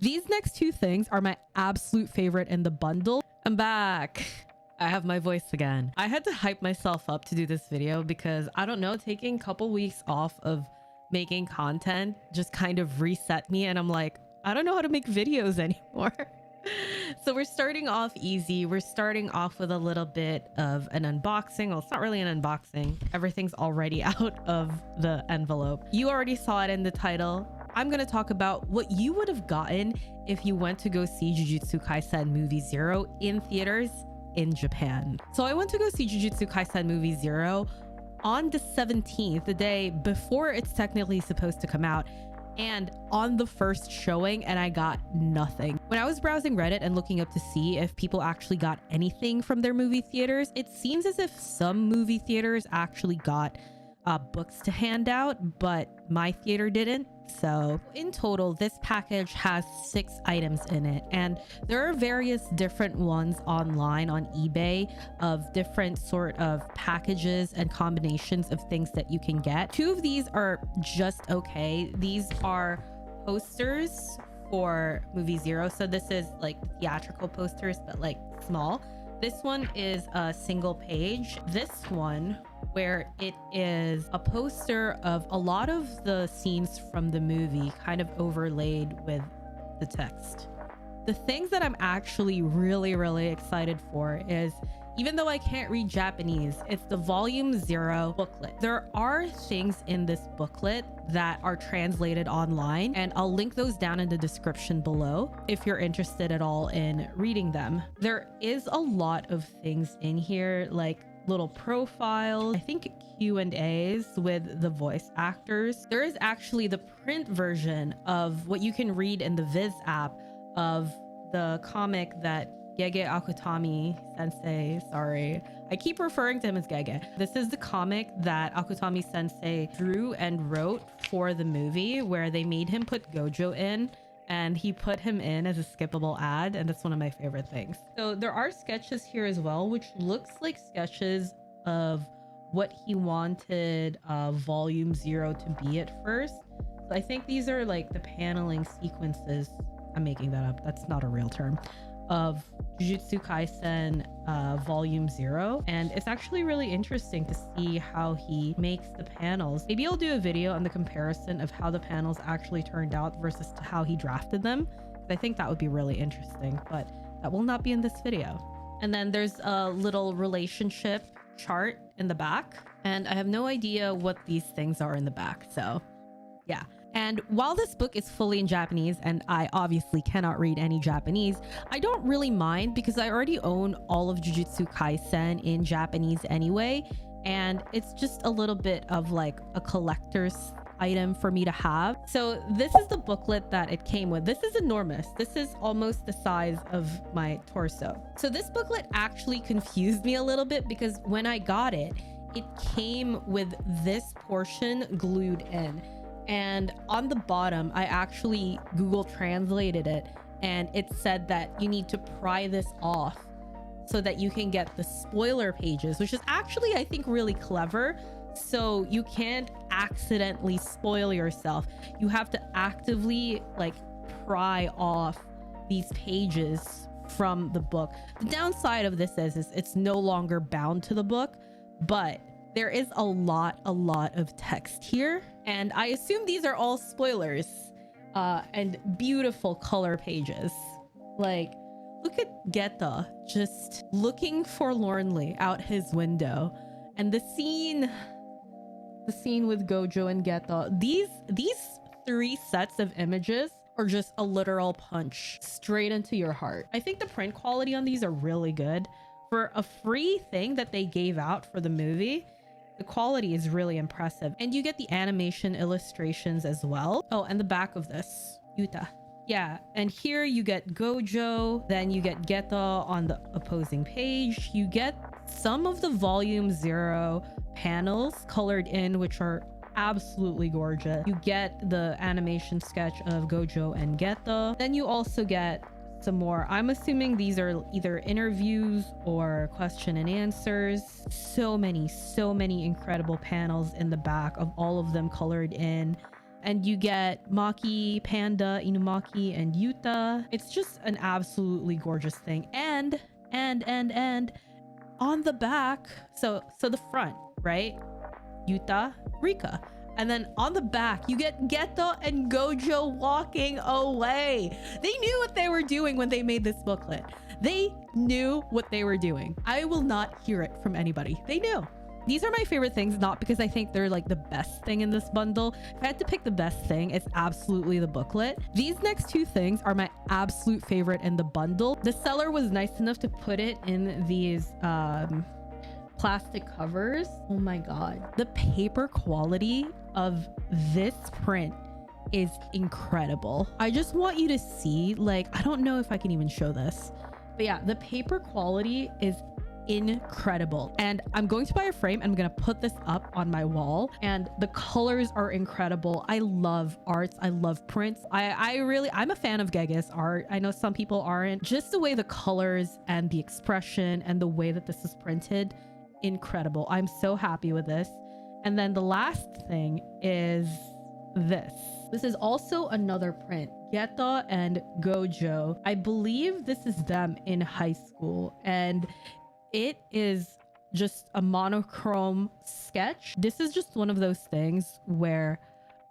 These next two things are my absolute favorite in the bundle. I'm back. I have my voice again. I had to hype myself up to do this video because I don't know, taking a couple weeks off of making content just kind of reset me, and I'm like, I don't know how to make videos anymore. So we're starting off easy. We're starting off with a little bit of an unboxing. Well, it's not really an unboxing. Everything's already out of the envelope. You already saw it in the title. I'm going to talk about what you would have gotten if you went to go see Jujutsu Kaisen Movie 0 in theaters in Japan. So I went to go see Jujutsu Kaisen Movie 0 on the 17th, the day before it's technically supposed to come out, and on the first showing, and I got nothing. When I was browsing Reddit and looking up to see if people actually got anything from their movie theaters, it seems as if some movie theaters actually got books to hand out, but my theater didn't. So in total, this package has 6 items in it, and there are various different ones online on eBay of different sort of packages and combinations of things that you can get. 2 of these are just okay. These are posters for movie 0. So this is like theatrical posters, but like small. This one is a single page. This one, where it is a poster of a lot of the scenes from the movie kind of overlaid with the text. The things that I'm actually really excited for is, even though I can't read Japanese, it's the Volume 0 booklet. There are things in this booklet that are translated online, and I'll link those down in the description below if you're interested at all in reading them. There is a lot of things in here, like little profiles, I think Q&As with the voice actors. There is actually the print version of what you can read in the Viz app of the comic that Gege Akutami sensei, sorry, I keep referring to him as Gege. This is the comic that Akutami sensei drew and wrote for the movie, where they made him put Gojo in, and he put him in as a skippable ad, and that's one of my favorite things. So there are sketches here as well, which looks like sketches of what he wanted Volume 0 to be at first. So I think these are like the paneling sequences. I'm making that up. That's not a real term. Of Jujutsu Kaisen Volume 0, and it's actually really interesting to see how he makes the panels. Maybe I'll do a video on the comparison of how the panels actually turned out versus to how he drafted them. I think that would be really interesting, but that will not be in this video. And then there's a little relationship chart in the back, and I have no idea what these things are in the back, so yeah. And while this book is fully in Japanese, and I obviously cannot read any Japanese, I don't really mind because I already own all of Jujutsu Kaisen in Japanese anyway. And it's just a little bit of like a collector's item for me to have. So this is the booklet that it came with. This is enormous. This is almost the size of my torso. So this booklet actually confused me a little bit because when I got it, it came with this portion glued in. And on the bottom, I actually Google translated it, and it said that you need to pry this off so that you can get the spoiler pages, which is actually, I think, really clever. So you can't accidentally spoil yourself. You have to actively like pry off these pages from the book. The downside of this is it's no longer bound to the book, but there is a lot of text here, and I assume these are all spoilers and beautiful color pages. Like, look at Geto just looking forlornly out his window, and the scene with Gojo and Geto. These 3 sets of images are just a literal punch straight into your heart. I think the print quality on these are really good. For a free thing that they gave out for the movie, the quality is really impressive, and you get the animation illustrations as well. Oh, and the back of this, Yuta. Yeah, and here you get Gojo, then you get Geto on the opposing page. You get some of the Volume 0 panels colored in, which are absolutely gorgeous. You get the animation sketch of Gojo and Geto. Then you also get some more. I'm assuming these are either interviews or question and answers. So many incredible panels in the back of all of them colored in. And you get Maki, Panda, Inumaki, and Yuta. It's just an absolutely gorgeous thing. And on the back, so the front, right? Yuta, Rika. And then on the back, you get Geto and Gojo walking away. They knew what they were doing when they made this booklet. They knew what they were doing. I will not hear it from anybody. They knew. These are my favorite things, not because I think they're like the best thing in this bundle. If I had to pick the best thing, it's absolutely the booklet. These next two things are my absolute favorite in the bundle. The seller was nice enough to put it in these plastic covers. Oh my god. The paper quality of this print is incredible. I just want you to see, like, I don't know if I can even show this, but yeah, the paper quality is incredible. And I'm going to buy a frame and I'm gonna put this up on my wall, and the colors are incredible. I love arts. I love prints. I'm a fan of Gege's art. I know some people aren't. Just the way the colors and the expression and the way that this is printed, incredible. I'm so happy with this. And then the last thing is this. This is also another print, Geto and Gojo. I believe this is them in high school, and it is just a monochrome sketch. This is just one of those things where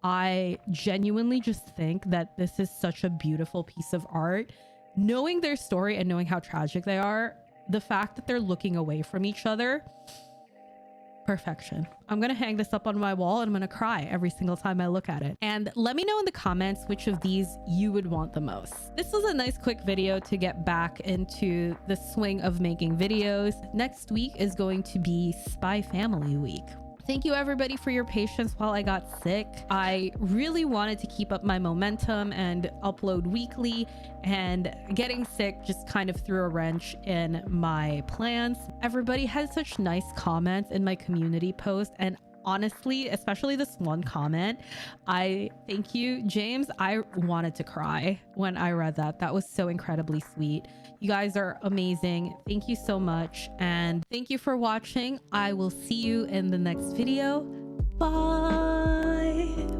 I genuinely just think that this is such a beautiful piece of art. Knowing their story and knowing how tragic they are, the fact that they're looking away from each other, perfection. I'm gonna hang this up on my wall and I'm gonna cry every single time I look at it. And let me know in the comments which of these you would want the most. This was a nice quick video to get back into the swing of making videos. Next week is going to be Spy Family Week. Thank you everybody for your patience while I got sick. I really wanted to keep up my momentum and upload weekly, and getting sick just kind of threw a wrench in my plans. Everybody had such nice comments in my community post, and honestly, especially this one comment, I thank you, James. I wanted to cry when I read that. That was so incredibly sweet. You guys are amazing. Thank you so much. And thank you for watching. I will see you in the next video. Bye.